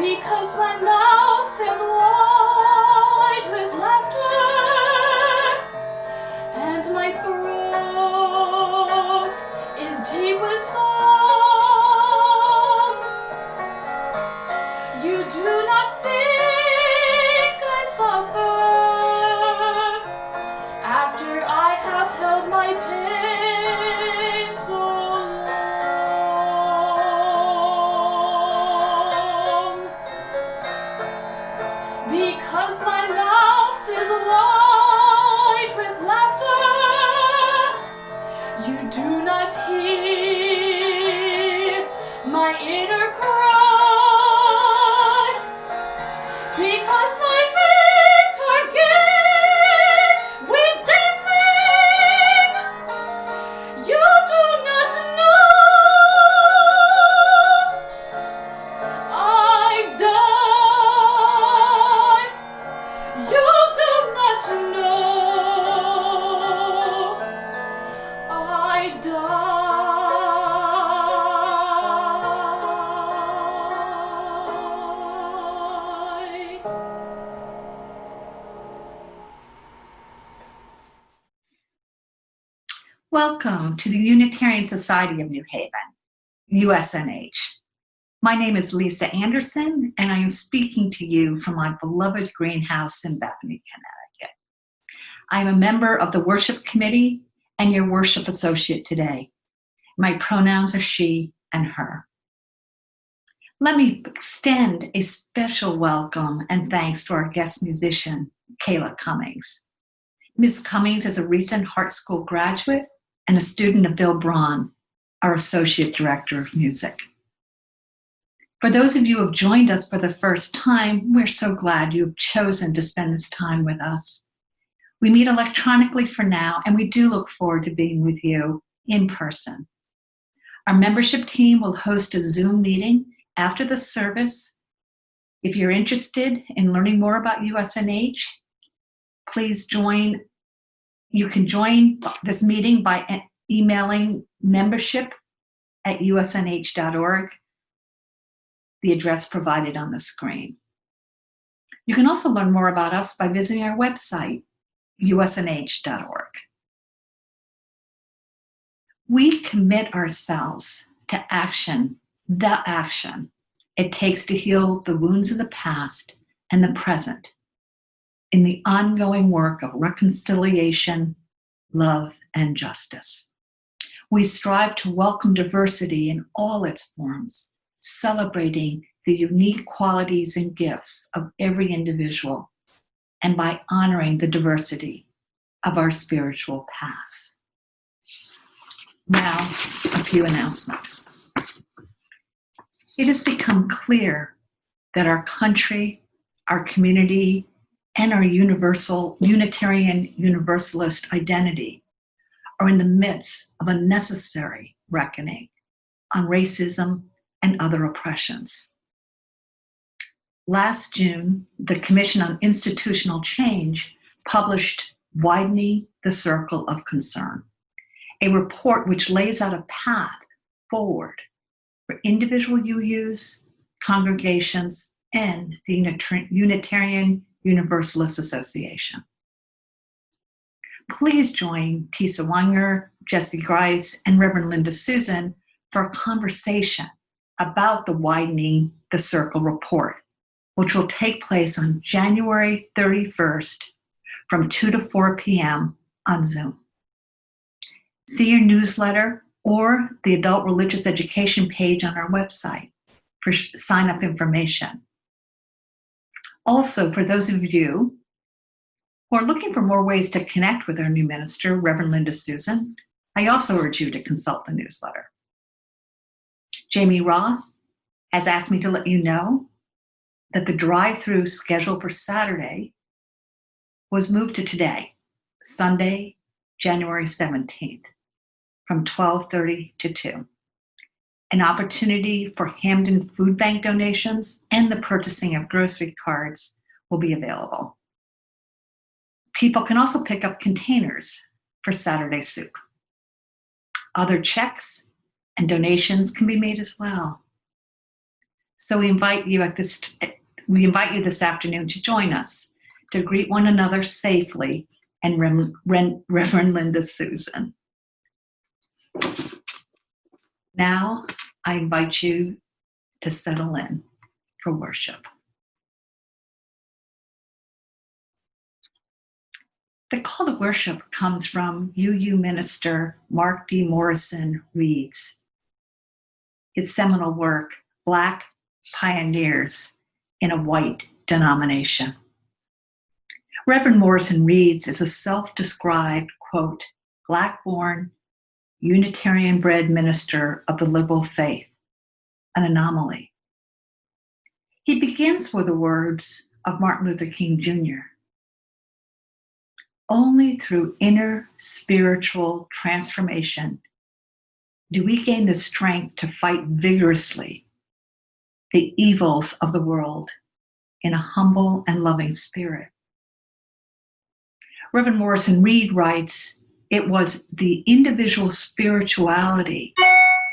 because my mouth is wide with laughter, and my throat is deep with song. You do not think I suffer after I have held my pain so long, because my mouth is wide with laughter. You do not hear my inner cry, because my feet are gay with dancing. You do not know I die. You do not know I die. Welcome to the Unitarian Society of New Haven, USNH. My name is Lisa Anderson, and I am speaking to you from my beloved greenhouse in Bethany, Connecticut. I am a member of the worship committee and your worship associate today. My pronouns are she and her. Let me extend a special welcome and thanks to our guest musician, Kayla Cummings. Ms. Cummings is a recent Hart School graduate and a student of Bill Braun, our Associate Director of Music. For those of you who have joined us for the first time, we're so glad you have chosen to spend this time with us. We meet electronically for now, and we do look forward to being with you in person. Our membership team will host a Zoom meeting after the service. If you're interested in learning more about USNH, please join. You can join this meeting by emailing membership@usnh.org, the address provided on the screen. You can also learn more about us by visiting our website, usnh.org. We commit ourselves to action, the action it takes to heal the wounds of the past and the present in the ongoing work of reconciliation, love, and justice. We strive to welcome diversity in all its forms, celebrating the unique qualities and gifts of every individual, and by honoring the diversity of our spiritual paths. Now, a few announcements. It has become clear that our country, our community, and our Unitarian Universalist identity are in the midst of a necessary reckoning on racism and other oppressions. Last June, the Commission on Institutional Change published Widening the Circle of Concern, a report which lays out a path forward for individual UUs, congregations, and the Unitarian Universalist Association. Please join Tisa Wenger, Jesse Grice, and Reverend Linda Susan for a conversation about the Widening the Circle report, which will take place on January 31st from 2 to 4 p.m. on Zoom. See your newsletter or the Adult Religious Education page on our website for sign-up information. Also, for those of you who are looking for more ways to connect with our new minister, Reverend Linda Susan, I also urge you to consult the newsletter. Jamie Ross has asked me to let you know that the drive-through schedule for Saturday was moved to today, Sunday, January 17th, from 12:30 to 2. An opportunity for Hamden Food Bank donations and the purchasing of grocery cards will be available. People can also pick up containers for Saturday soup. Other checks and donations can be made as well. So we invite you this afternoon to join us to greet one another safely and Reverend Linda Susan. Now I invite you to settle in for worship. The call to worship comes from UU minister Mark D. Morrison Reed's his seminal work, Black Pioneers in a White Denomination. Reverend Morrison Reed's is a self-described, quote, Black-born, Unitarian-bred minister of the liberal faith, an anomaly. He begins with the words of Martin Luther King Jr. Only through inner spiritual transformation do we gain the strength to fight vigorously the evils of the world in a humble and loving spirit. Reverend Morrison Reed writes, it was the individual spirituality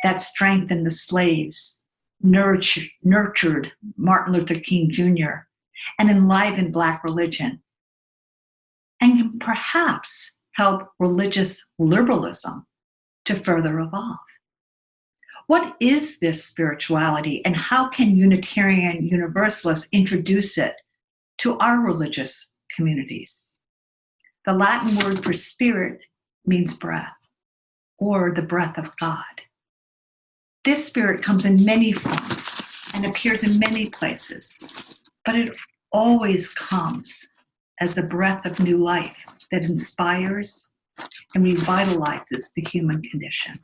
that strengthened the slaves, nurtured Martin Luther King Jr., and enlivened Black religion, and can perhaps help religious liberalism to further evolve. What is this spirituality, and how can Unitarian Universalists introduce it to our religious communities? The Latin word for spirit means breath, or the breath of God. This spirit comes in many forms and appears in many places, but it always comes as the breath of new life that inspires and revitalizes the human condition.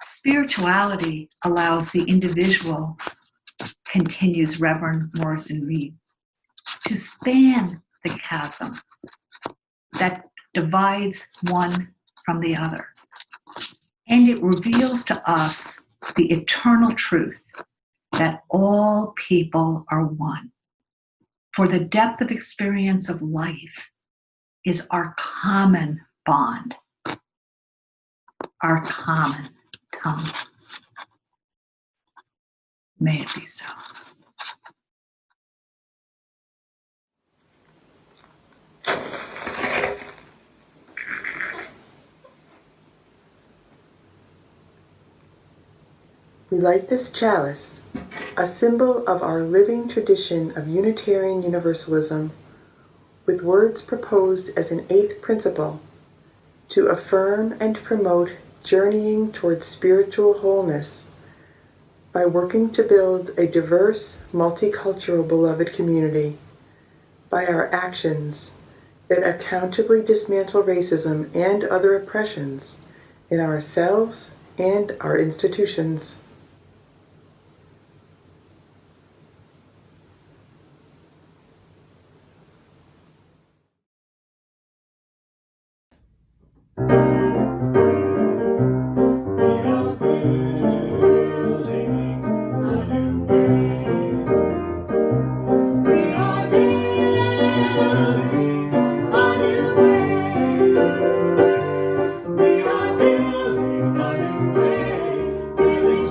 Spirituality allows the individual, continues Reverend Morrison Reed, to span the chasm that divides one from the other. And it reveals to us the eternal truth that all people are one. For the depth of experience of life is our common bond, our common tongue. May it be so. We light this chalice, a symbol of our living tradition of Unitarian Universalism, with words proposed as an eighth principle to affirm and promote journeying towards spiritual wholeness by working to build a diverse, multicultural beloved community by our actions that accountably dismantle racism and other oppressions in ourselves and our institutions. Feeling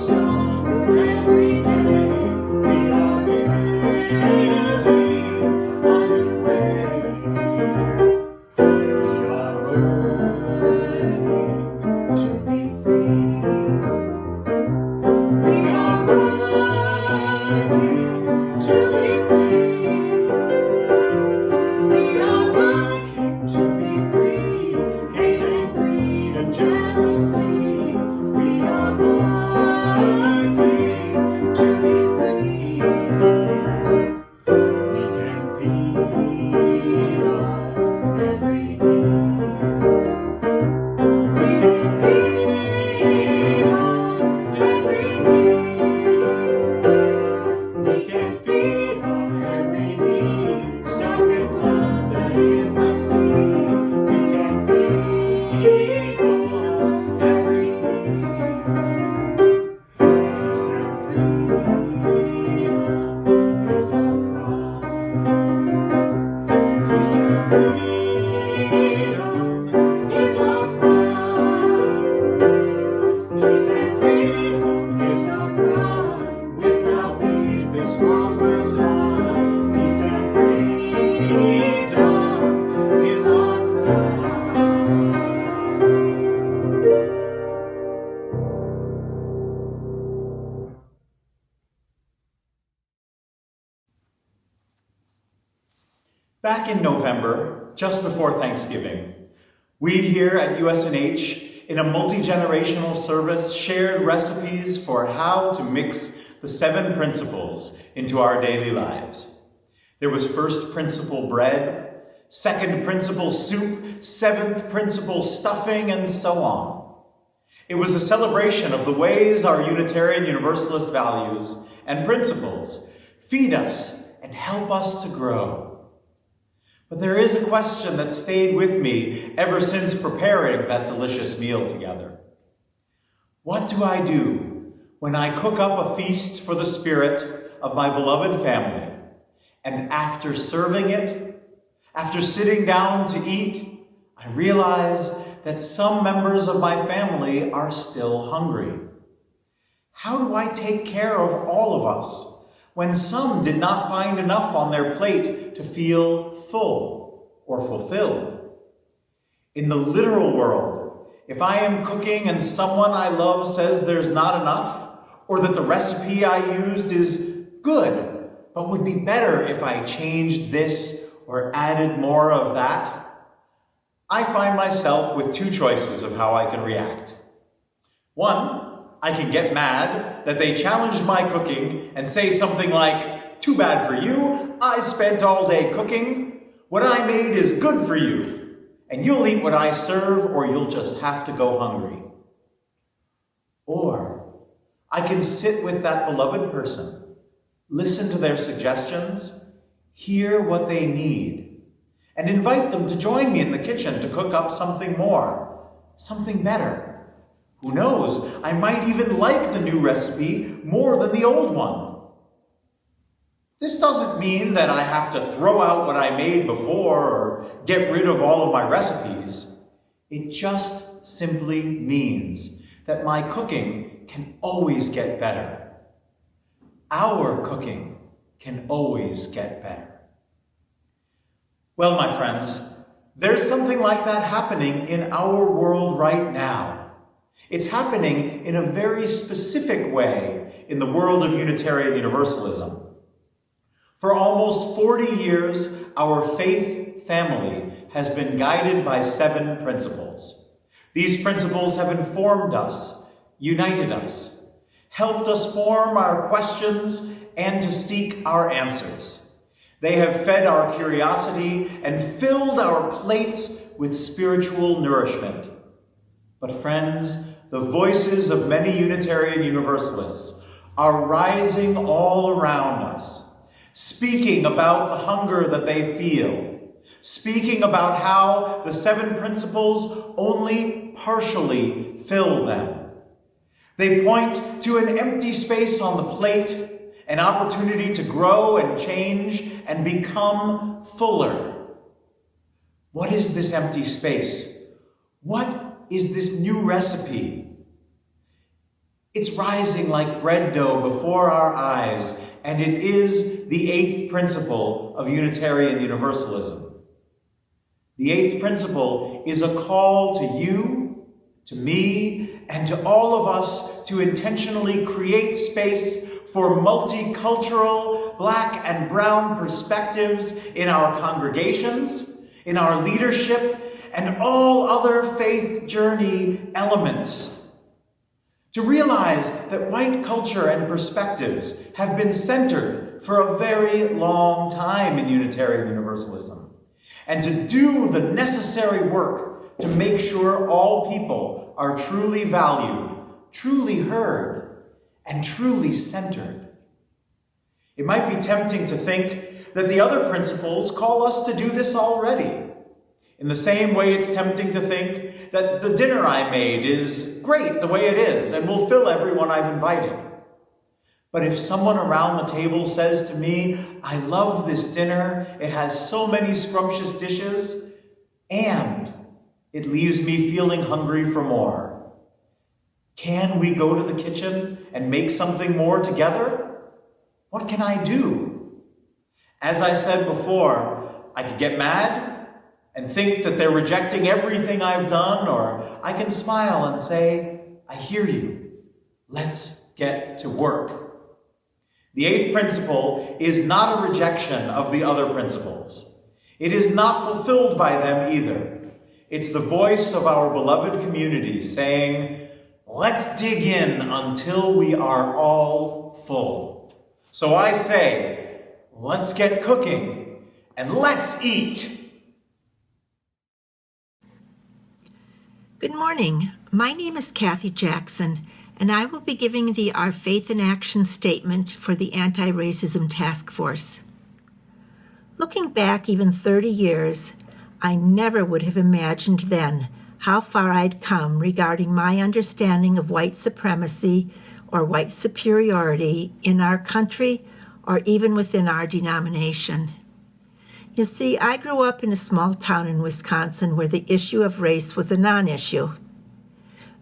Back in November, just before Thanksgiving, we here at USNH, in a multi-generational service, shared recipes for how to mix the 7 principles into our daily lives. There was first principle bread, second principle soup, 7th principle stuffing, and so on. It was a celebration of the ways our Unitarian Universalist values and principles feed us and help us to grow. But there is a question that stayed with me ever since preparing that delicious meal together. What do I do when I cook up a feast for the spirit of my beloved family, and after serving it, after sitting down to eat, I realize that some members of my family are still hungry? How do I take care of all of us when some did not find enough on their plate to feel full or fulfilled? In the literal world, if I am cooking and someone I love says there's not enough, or that the recipe I used is good, but would be better if I changed this or added more of that, I find myself with 2 choices of how I can react. One, I can get mad that they challenged my cooking and say something like, "Too bad for you, I spent all day cooking. What I made is good for you, and you'll eat what I serve or you'll just have to go hungry." Or I can sit with that beloved person, listen to their suggestions, hear what they need, and invite them to join me in the kitchen to cook up something more, something better. Who knows, I might even like the new recipe more than the old one. This doesn't mean that I have to throw out what I made before or get rid of all of my recipes. It just simply means that my cooking can always get better. Our cooking can always get better. Well, my friends, there's something like that happening in our world right now. It's happening in a very specific way in the world of Unitarian Universalism. For almost 40 years, our faith family has been guided by 7 principles. These principles have informed us, united us, helped us form our questions and to seek our answers. They have fed our curiosity and filled our plates with spiritual nourishment. But friends, the voices of many Unitarian Universalists are rising all around us, speaking about the hunger that they feel, speaking about how the 7 principles only partially fill them. They point to an empty space on the plate, an opportunity to grow and change and become fuller. What is this empty space? What is this new recipe? It's rising like bread dough before our eyes, and it is the 8th principle of Unitarian Universalism. The 8th principle is a call to you, to me, and to all of us to intentionally create space for multicultural Black and brown perspectives in our congregations, in our leadership, and all other faith journey elements. To realize that white culture and perspectives have been centered for a very long time in Unitarian Universalism, and to do the necessary work to make sure all people are truly valued, truly heard, and truly centered. It might be tempting to think that the other principles call us to do this already. In the same way, it's tempting to think that the dinner I made is great the way it is and will fill everyone I've invited. But if someone around the table says to me, "I love this dinner, it has so many scrumptious dishes," and it leaves me feeling hungry for more, can we go to the kitchen and make something more together? What can I do? As I said before, I could get mad and think that they're rejecting everything I've done, or I can smile and say, "I hear you. Let's get to work." The 8th principle is not a rejection of the other principles. It is not fulfilled by them either. It's the voice of our beloved community saying, let's dig in until we are all full. So I say, let's get cooking and let's eat. Good morning. My name is Kathy Jackson, and I will be giving the Our Faith in Action statement for the Anti-Racism Task Force. Looking back even 30 years, I never would have imagined then how far I'd come regarding my understanding of white supremacy or white superiority in our country or even within our denomination. You see, I grew up in a small town in Wisconsin where the issue of race was a non-issue.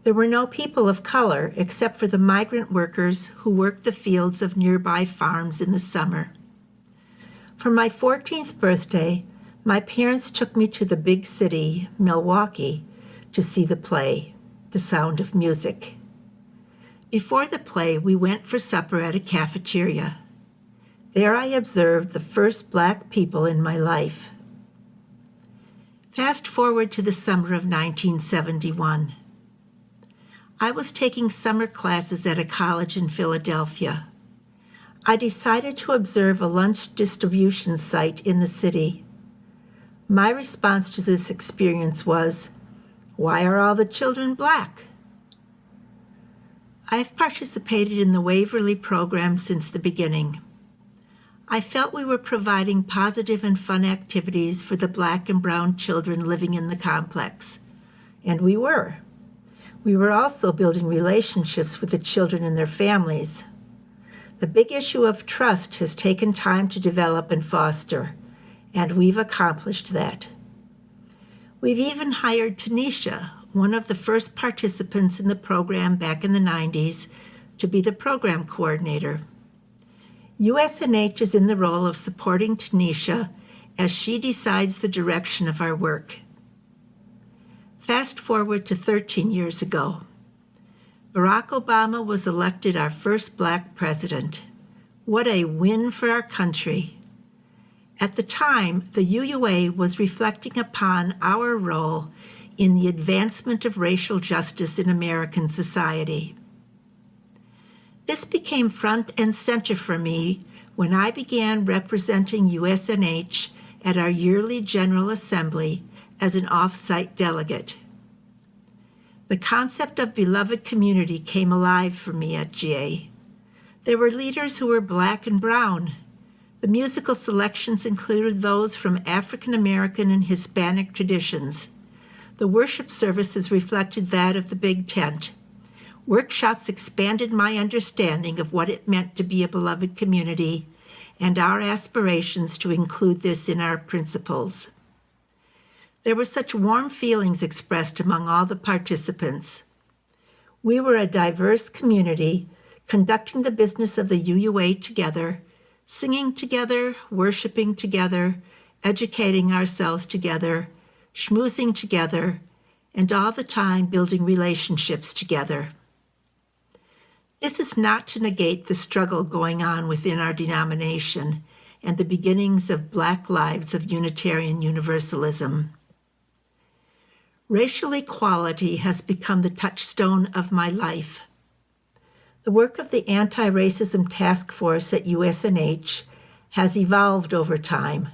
There were no people of color except for the migrant workers who worked the fields of nearby farms in the summer. For my 14th birthday, my parents took me to the big city, Milwaukee, to see the play, The Sound of Music. Before the play, we went for supper at a cafeteria. There I observed the first Black people in my life. Fast forward to the summer of 1971. I was taking summer classes at a college in Philadelphia. I decided to observe a lunch distribution site in the city. My response to this experience was, why are all the children Black? I've participated in the Waverly program since the beginning. I felt we were providing positive and fun activities for the Black and brown children living in the complex. And we were. We were also building relationships with the children and their families. The big issue of trust has taken time to develop and foster, and we've accomplished that. We've even hired Tanisha, one of the first participants in the program back in the 90s, to be the program coordinator. USNH is in the role of supporting Tanisha as she decides the direction of our work. Fast forward to 13 years ago. Barack Obama was elected our first Black president. What a win for our country. At the time, the UUA was reflecting upon our role in the advancement of racial justice in American society. This became front and center for me when I began representing USNH at our yearly General Assembly as an off-site delegate. The concept of beloved community came alive for me at GA. There were leaders who were Black and brown. The musical selections included those from African American and Hispanic traditions. The worship services reflected that of the Big Tent. Workshops expanded my understanding of what it meant to be a beloved community and our aspirations to include this in our principles. There were such warm feelings expressed among all the participants. We were a diverse community, conducting the business of the UUA together, singing together, worshiping together, educating ourselves together, schmoozing together, and all the time building relationships together. This is not to negate the struggle going on within our denomination and the beginnings of Black lives of Unitarian Universalism. Racial equality has become the touchstone of my life. The work of the Anti-Racism Task Force at USNH has evolved over time,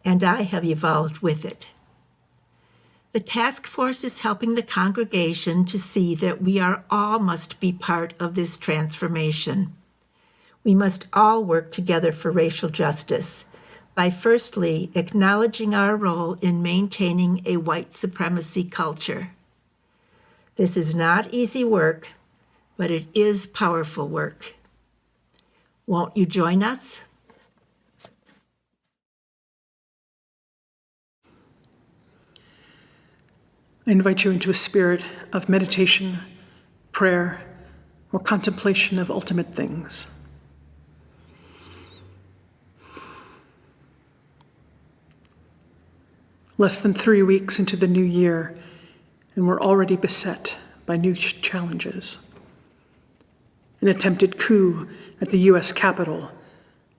and I have evolved with it. The task force is helping the congregation to see that we all must be part of this transformation. We must all work together for racial justice by firstly acknowledging our role in maintaining a white supremacy culture. This is not easy work, but it is powerful work. Won't you join us? I invite you into a spirit of meditation, prayer, or contemplation of ultimate things. Less than 3 weeks into the new year, and we're already beset by new challenges. An attempted coup at the U.S. Capitol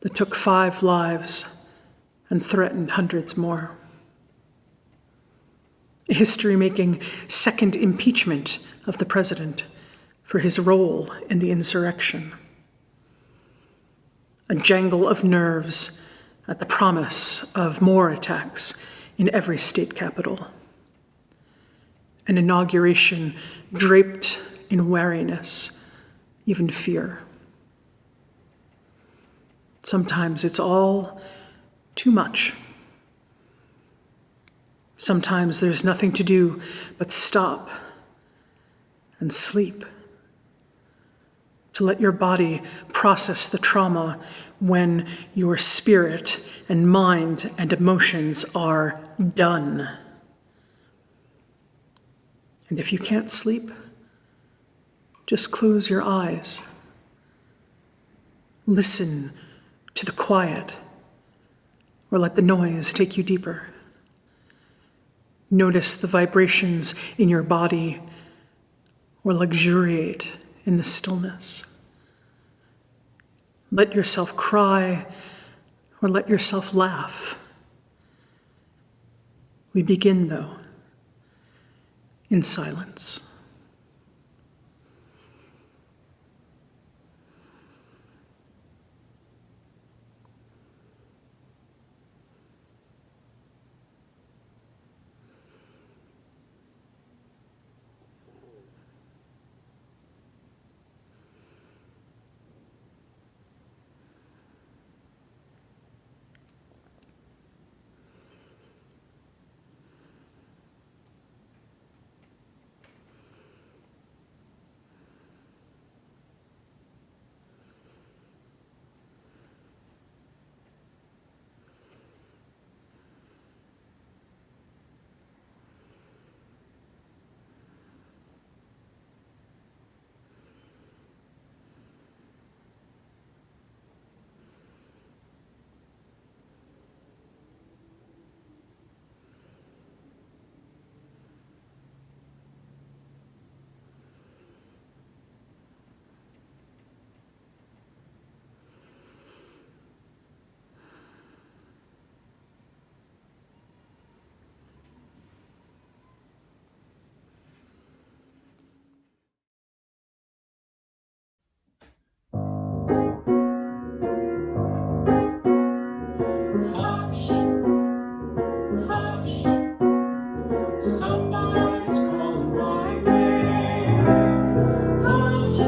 that took 5 lives and threatened hundreds more. a history-making second impeachment of the president for his role in the insurrection, a jangle of nerves at the promise of more attacks in every state capital, an inauguration draped in wariness, even fear. Sometimes it's all too much. Sometimes there's nothing to do but stop and sleep, to let your body process the trauma when your spirit and mind and emotions are done. And if you can't sleep, just close your eyes. Listen to the quiet, or let the noise take you deeper. Notice the vibrations in your body, or luxuriate in the stillness. Let yourself cry, or let yourself laugh. We begin, though, in silence. Hush, hush, somebody's calling my name. Hush,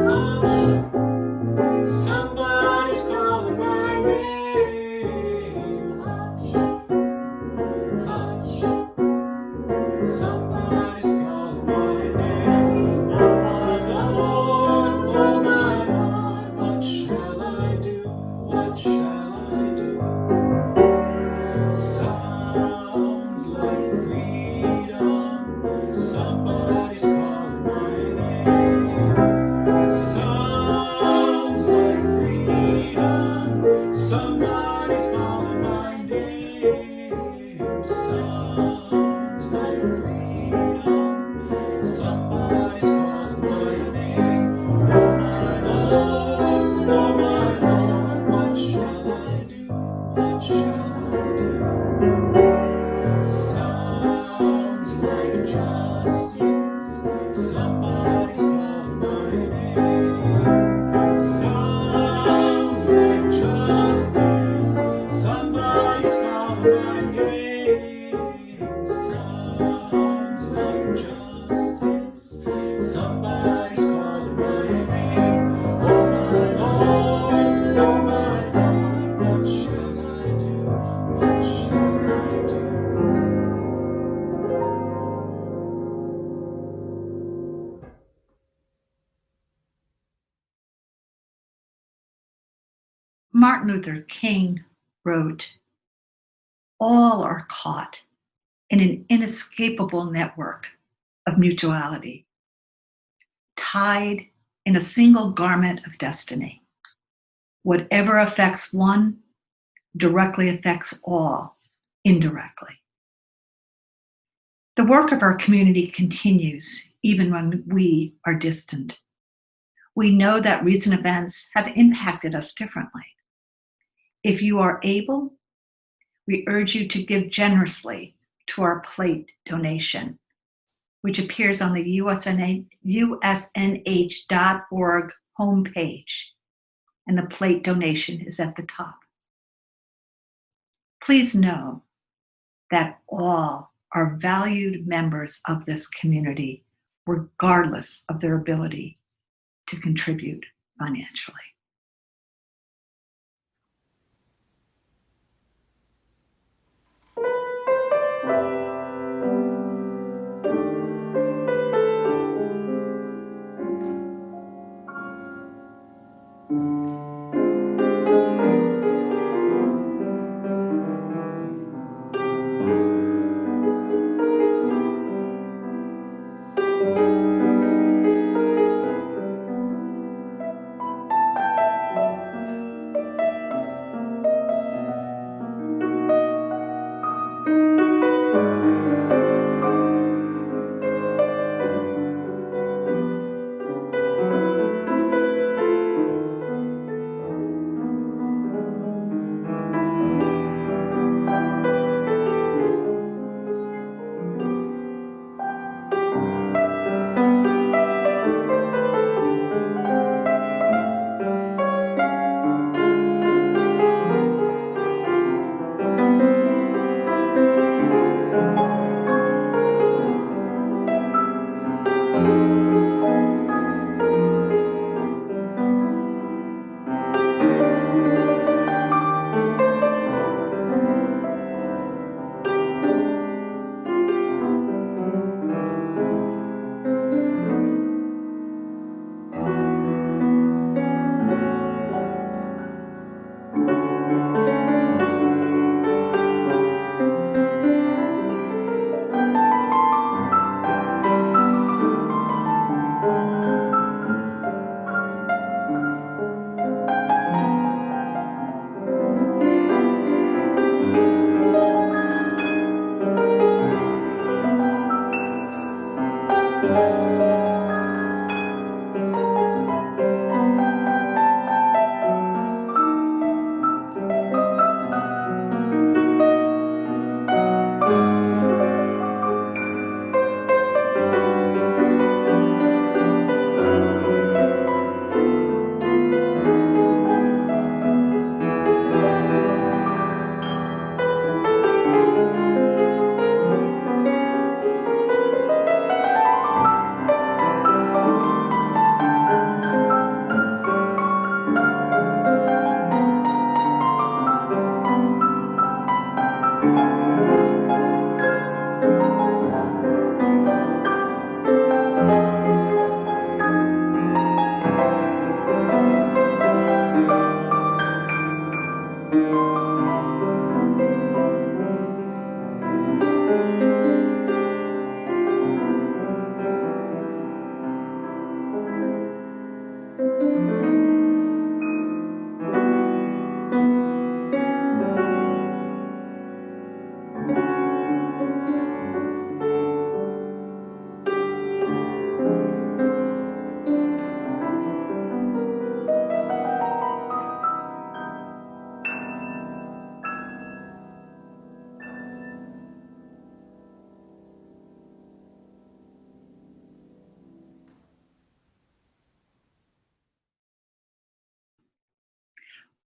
hush, somebody's calling my name. Hush, hush, somebody's calling my name. Oh my Lord, what shall I do? What shall I do? Sounds like freedom. Somebody's calling my name. Sounds like freedom. Somebody's calling my name. Sounds like freedom. Somebody's calling my name. Oh my Lord, what shall I do? What shall I do? Sounds like justice. Somebody's calling my name. Sounds like justice. Somebody's calling my name. Sounds like justice. Somebody's calling my name. Oh my Lord, what shall I do? What shall I do? Martin Luther King wrote, "All are caught in an inescapable network of mutuality, tied in a single garment of destiny. Whatever affects one directly affects all indirectly." The work of our community continues even when we are distant. We know that recent events have impacted us differently. If you are able, we urge you to give generously to our plate donation, which appears on the usnh.org homepage, and the plate donation is at the top. Please know that all are valued members of this community, regardless of their ability to contribute financially.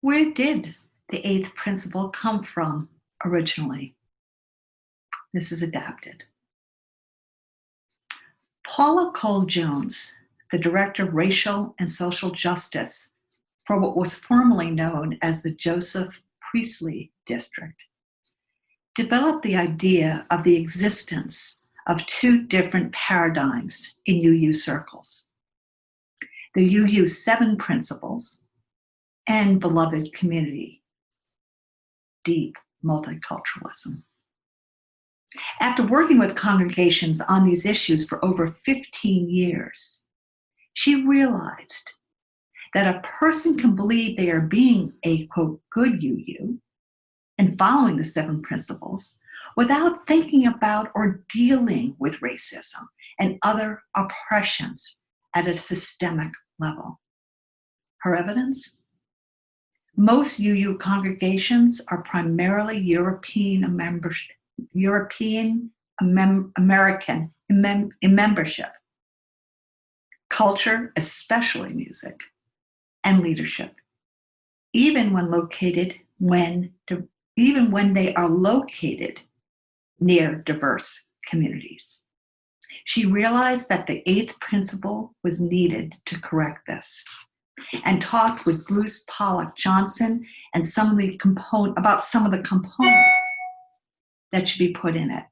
Where did the eighth principle come from originally? This is adapted. Paula Cole-Jones, the Director of Racial and Social Justice for what was formerly known as the Joseph Priestley District, developed the idea of the existence of two different paradigms in UU circles: the UU 7 principles and beloved community, deep multiculturalism. After working with congregations on these issues for over 15 years, she realized that a person can believe they are being a, quote, good UU and following the 7 principles without thinking about or dealing with racism and other oppressions at a systemic level. Her evidence? Most UU congregations are primarily European European American membership, culture, especially music, and leadership, even when they are located near diverse communities. She realized that the 8th principle was needed to correct this, and talked with Bruce Pollock Johnson and about some of the components that should be put in it.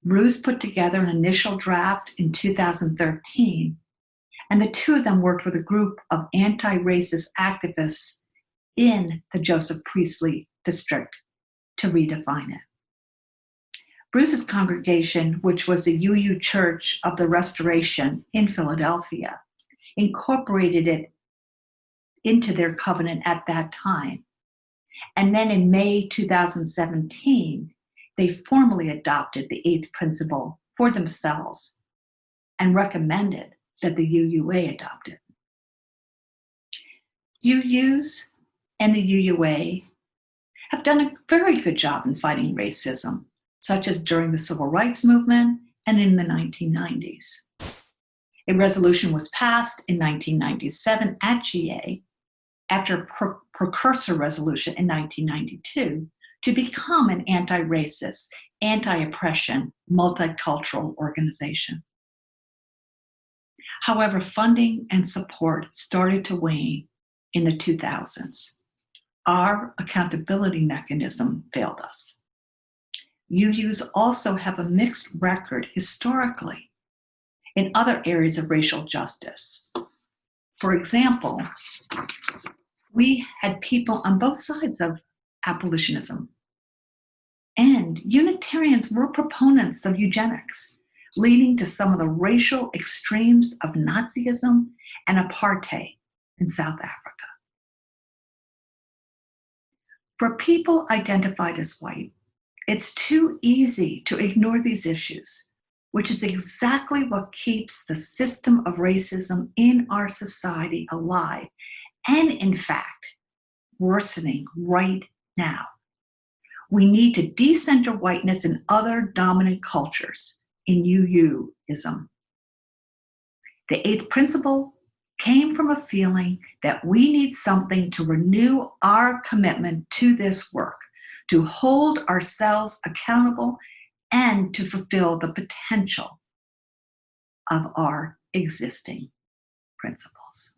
Bruce put together an initial draft in 2013, and the two of them worked with a group of anti-racist activists in the Joseph Priestley district to redefine it. Bruce's congregation, which was the UU Church of the Restoration in Philadelphia, incorporated it into their covenant at that time. And then in May 2017, they formally adopted the 8th principle for themselves and recommended that the UUA adopt it. UUs and the UUA have done a very good job in fighting racism, such as during the Civil Rights Movement and in the 1990s. A resolution was passed in 1997 at GA after a precursor resolution in 1992 to become an anti-racist, anti-oppression, multicultural organization. However, funding and support started to wane in the 2000s. Our accountability mechanism failed us. UUs also have a mixed record historically in other areas of racial justice. For example, we had people on both sides of abolitionism, and Unitarians were proponents of eugenics, leading to some of the racial extremes of Nazism and apartheid in South Africa. For people identified as white, it's too easy to ignore these issues, which is exactly what keeps the system of racism in our society alive and, in fact, worsening right now. We need to decenter whiteness in other dominant cultures in UUism. The 8th principle came from a feeling that we need something to renew our commitment to this work, to hold ourselves accountable, and to fulfill the potential of our existing principles.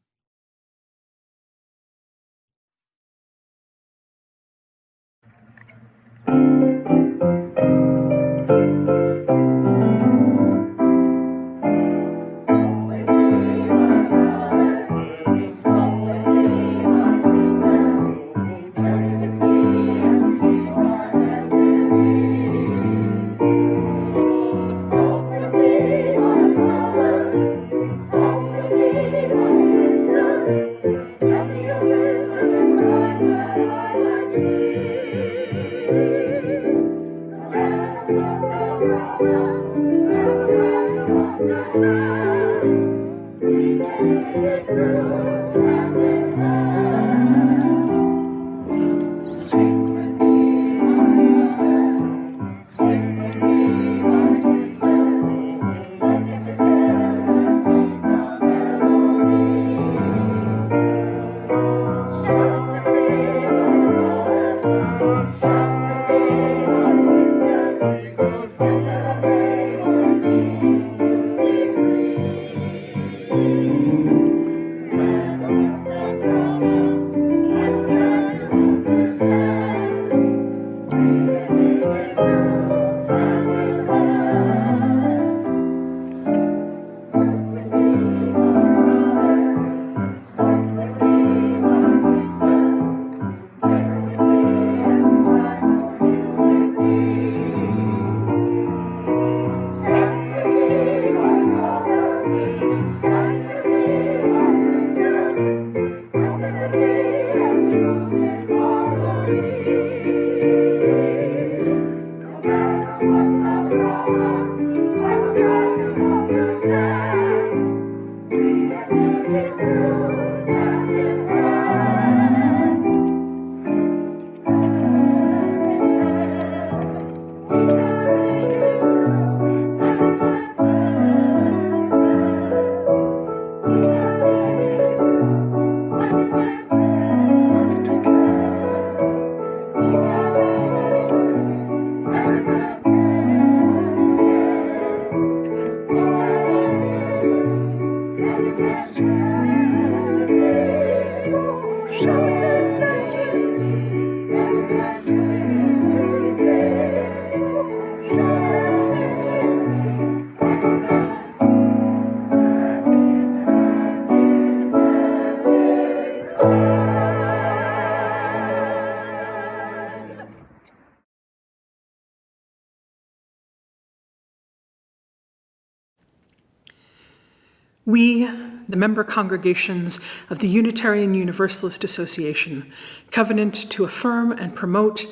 We, the member congregations of the Unitarian Universalist Association, covenant to affirm and promote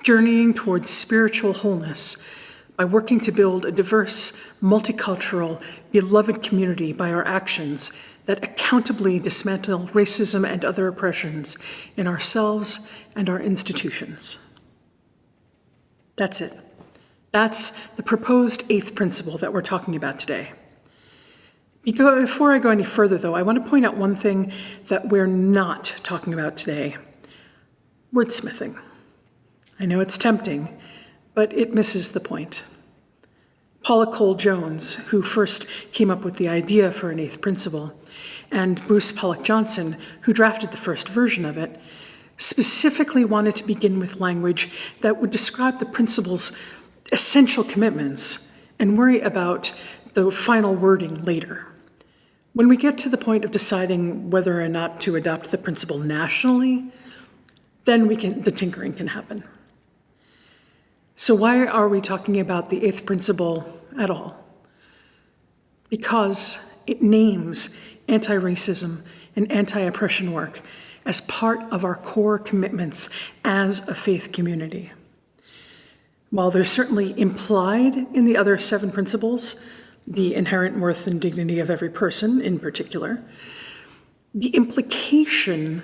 journeying towards spiritual wholeness by working to build a diverse, multicultural, beloved community by our actions that accountably dismantle racism and other oppressions in ourselves and our institutions. That's it. That's the proposed 8th principle that we're talking about today. Before I go any further, though, I want to point out one thing that we're not talking about today: wordsmithing. I know it's tempting, but it misses the point. Paula Cole-Jones, who first came up with the idea for an 8th principle, and Bruce Pollock Johnson, who drafted the first version of it, specifically wanted to begin with language that would describe the principle's essential commitments and worry about the final wording later. When we get to the point of deciding whether or not to adopt the principle nationally, then the tinkering can happen. So why are we talking about the 8th principle at all? Because it names anti-racism and anti-oppression work as part of our core commitments as a faith community. While they're certainly implied in the other 7 principles, the inherent worth and dignity of every person in particular, the implication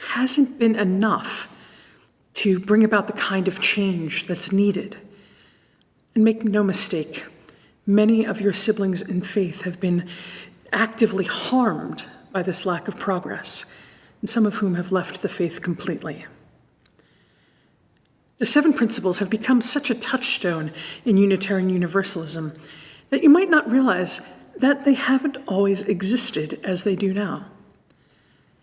hasn't been enough to bring about the kind of change that's needed. And make no mistake, many of your siblings in faith have been actively harmed by this lack of progress, and some of whom have left the faith completely. The 7 principles have become such a touchstone in Unitarian Universalism that you might not realize that they haven't always existed as they do now.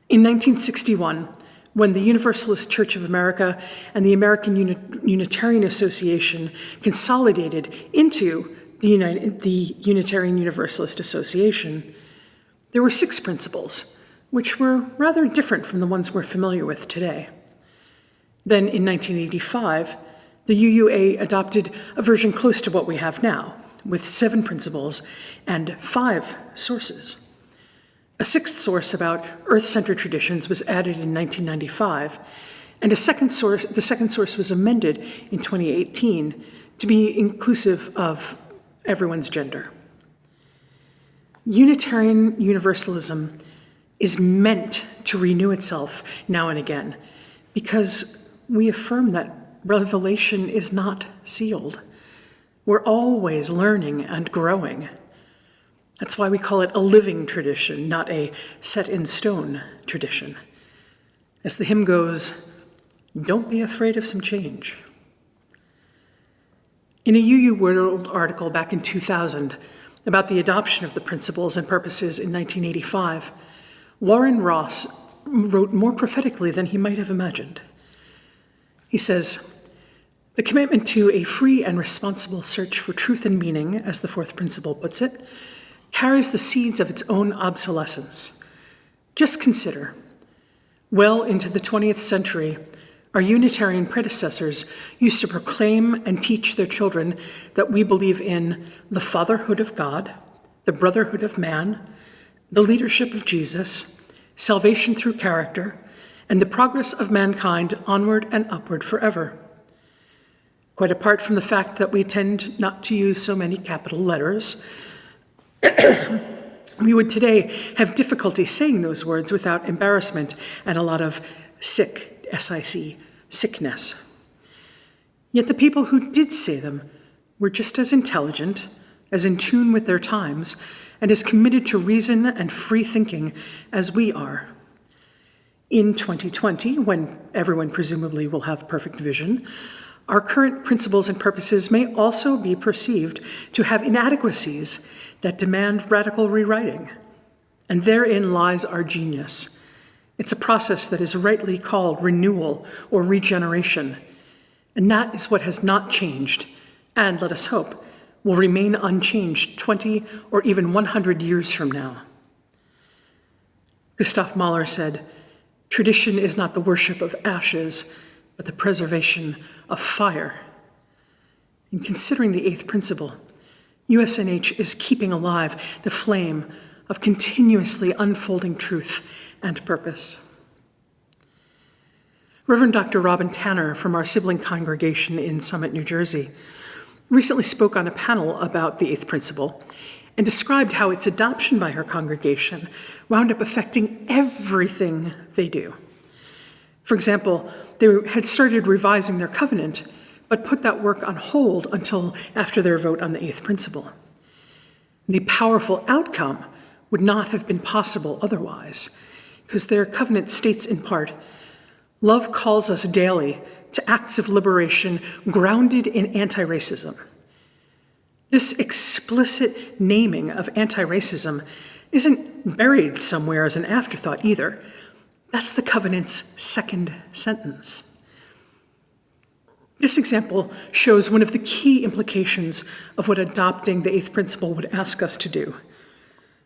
In 1961, when the Universalist Church of America and the American Unitarian Association consolidated into the Unitarian Universalist Association, there were 6 principles, which were rather different from the ones we're familiar with today. Then in 1985, the UUA adopted a version close to what we have now, with 7 principles and 5 sources. A 6th source about Earth-centered traditions was added in 1995, and the second source was amended in 2018 to be inclusive of everyone's gender. Unitarian Universalism is meant to renew itself now and again because we affirm that revelation is not sealed. We're always learning and growing. That's why we call it a living tradition, not a set-in-stone tradition. As the hymn goes, don't be afraid of some change. In a UU World article back in 2000 about the adoption of the principles and purposes in 1985, Warren Ross wrote more prophetically than he might have imagined. He says, "The commitment to a free and responsible search for truth and meaning, as the 4th principle puts it, carries the seeds of its own obsolescence. Just consider, well into the 20th century, our Unitarian predecessors used to proclaim and teach their children that we believe in the fatherhood of God, the brotherhood of man, the leadership of Jesus, salvation through character, and the progress of mankind onward and upward forever. Quite apart from the fact that we tend not to use so many capital letters, we would today have difficulty saying those words without embarrassment and a lot of sick, S-I-C, sickness. Yet the people who did say them were just as intelligent, as in tune with their times, and as committed to reason and free thinking as we are. In 2020, when everyone presumably will have perfect vision, our current principles and purposes may also be perceived to have inadequacies that demand radical rewriting. And therein lies our genius. It's a process that is rightly called renewal or regeneration. And that is what has not changed, and let us hope, will remain unchanged 20 or even 100 years from now. Gustav Mahler said, "Tradition is not the worship of ashes, but the preservation of fire." In considering the eighth principle, USNH is keeping alive the flame of continuously unfolding truth and purpose. Reverend Dr. Robin Tanner from our sibling congregation in Summit, New Jersey, recently spoke on a panel about the eighth principle and described how its adoption by her congregation wound up affecting everything they do. For example, they had started revising their covenant, but put that work on hold until after their vote on the eighth principle. The powerful outcome would not have been possible otherwise, because their covenant states in part, "Love calls us daily to acts of liberation grounded in anti-racism." This explicit naming of anti-racism isn't buried somewhere as an afterthought either. That's the covenant's second sentence. This example shows one of the key implications of what adopting the eighth principle would ask us to do.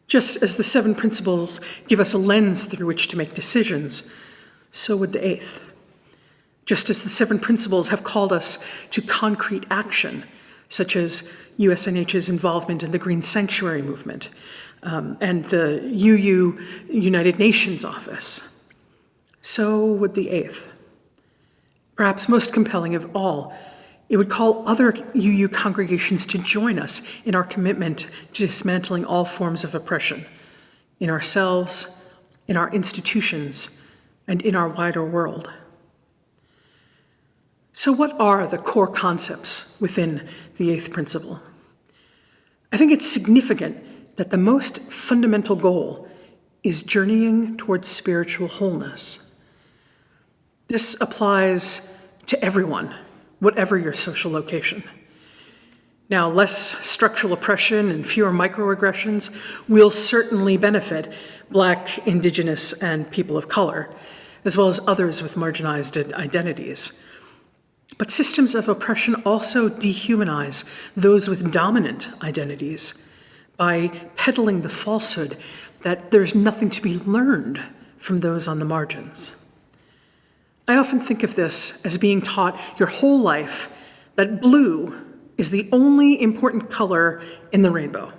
Just as the seven principles give us a lens through which to make decisions, so would the eighth. Just as the seven principles have called us to concrete action, such as USNH's involvement in the Green Sanctuary Movement and the UU United Nations Office, so would the eighth. Perhaps most compelling of all, it would call other UU congregations to join us in our commitment to dismantling all forms of oppression, in ourselves, in our institutions, and in our wider world. So what are the core concepts within the eighth principle? I think it's significant that the most fundamental goal is journeying towards spiritual wholeness. This applies to everyone, whatever your social location. Now, less structural oppression and fewer microaggressions will certainly benefit Black, Indigenous, and people of color, as well as others with marginalized identities. But systems of oppression also dehumanize those with dominant identities by peddling the falsehood that there's nothing to be learned from those on the margins. I often think of this as being taught your whole life that blue is the only important color in the rainbow.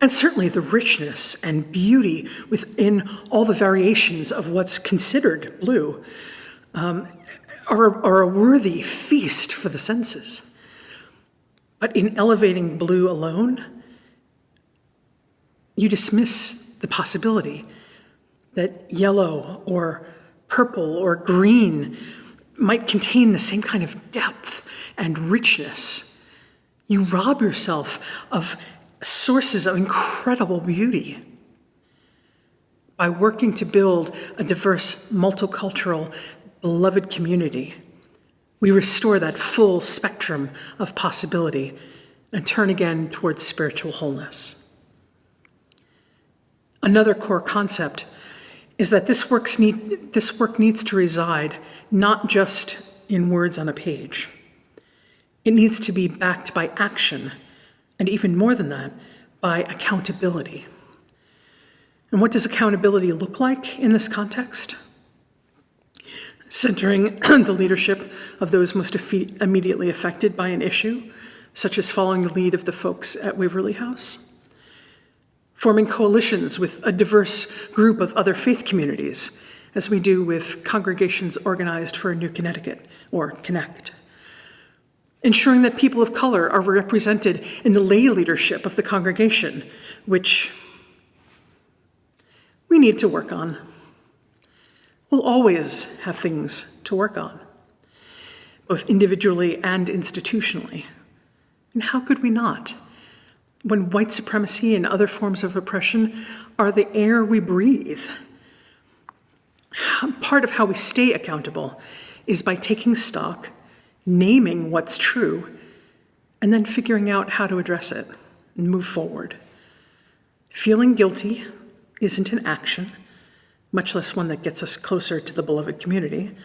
And certainly the richness and beauty within all the variations of what's considered blue are a worthy feast for the senses. But in elevating blue alone, you dismiss the possibility that yellow or purple or green might contain the same kind of depth and richness. You rob yourself of sources of incredible beauty. By working to build a diverse, multicultural, beloved community, we restore that full spectrum of possibility and turn again towards spiritual wholeness. Another core concept is that this work needs to reside not just in words on a page. It needs to be backed by action, and even more than that, by accountability. And what does accountability look like in this context? Centering the leadership of those most immediately affected by an issue, such as following the lead of the folks at Waverly House. Forming coalitions with a diverse group of other faith communities, as we do with congregations organized for New Connecticut, or Connect. Ensuring that people of color are represented in the lay leadership of the congregation, which we need to work on. We'll always have things to work on, both individually and institutionally. And how could we not? When white supremacy and other forms of oppression are the air we breathe. Part of how we stay accountable is by taking stock, naming what's true, and then figuring out how to address it and move forward. Feeling guilty, isn't an action, much less one that gets us closer to the beloved community.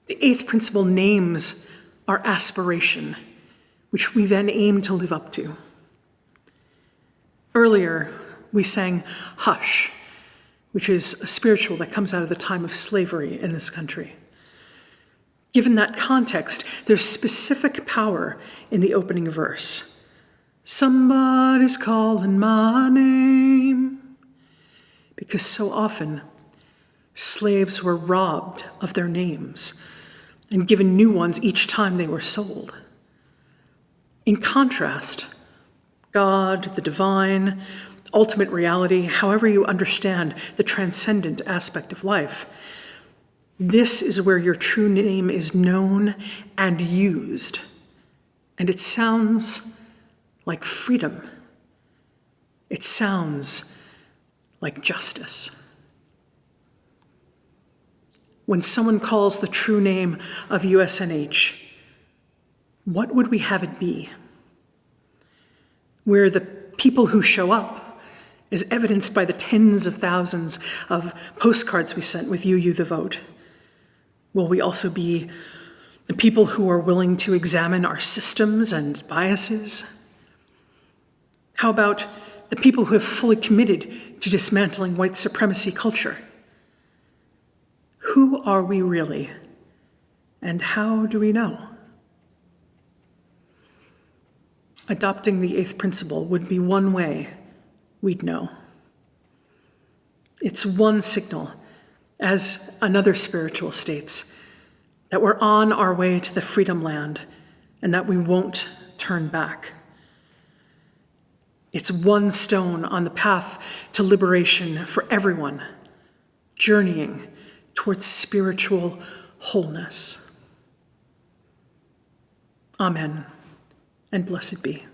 The eighth principle names our aspiration, which we then aim to live up to. Earlier, we sang Hush, which is a spiritual that comes out of the time of slavery in this country. Given that context, there's specific power in the opening verse. Somebody's calling my name. Because so often, slaves were robbed of their names and given new ones each time they were sold. In contrast, God, the divine, ultimate reality, however you understand the transcendent aspect of life, this is where your true name is known and used. And it sounds like freedom. It sounds like justice. When someone calls the true name of USNH, what would we have it be? Where the people who show up, as evidenced by the tens of thousands of postcards we sent with You, the Vote, will we also be the people who are willing to examine our systems and biases? How about the people who have fully committed to dismantling white supremacy culture? Who are we really, and how do we know? Adopting the eighth principle would be one way we'd know. It's one signal, as another spiritual states, that we're on our way to the freedom land and that we won't turn back. It's one stone on the path to liberation for everyone, journeying towards spiritual wholeness. Amen, and blessed be.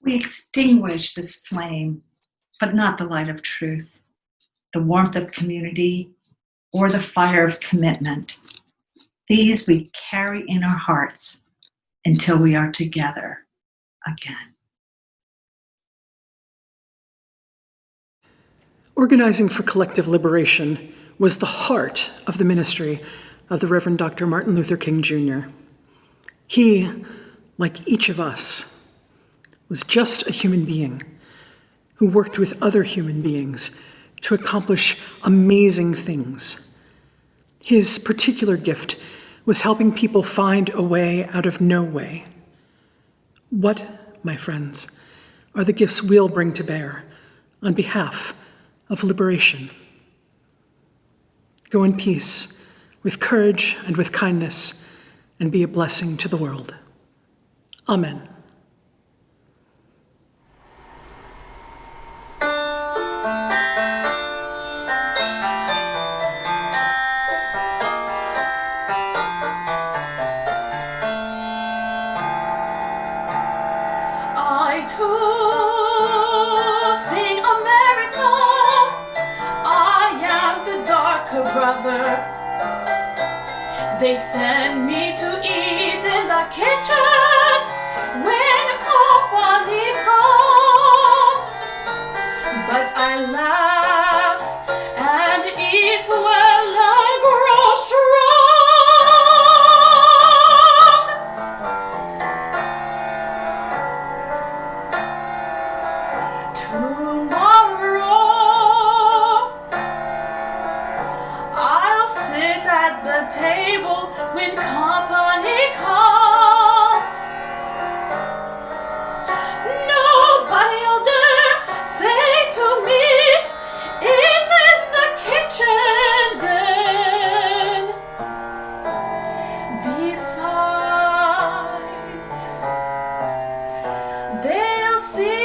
We extinguish this flame, but not the light of truth, the warmth of community, or the fire of commitment. These we carry in our hearts until we are together again. Organizing for collective liberation was the heart of the ministry of the Reverend Dr. Martin Luther King Jr. He, like each of us, was just a human being who worked with other human beings to accomplish amazing things. His particular gift was helping people find a way out of no way. What, my friends, are the gifts we'll bring to bear on behalf of liberation. Go in peace, with courage and with kindness, and be a blessing to the world. Amen. I too sing America. I am the darker brother. They send me to eat in the kitchen when company comes. But I laugh and eat while I grow strong. Tomorrow I'll sit at the table when company comes. Nobody'll dare say to me, eat in the kitchen then. Besides, they'll see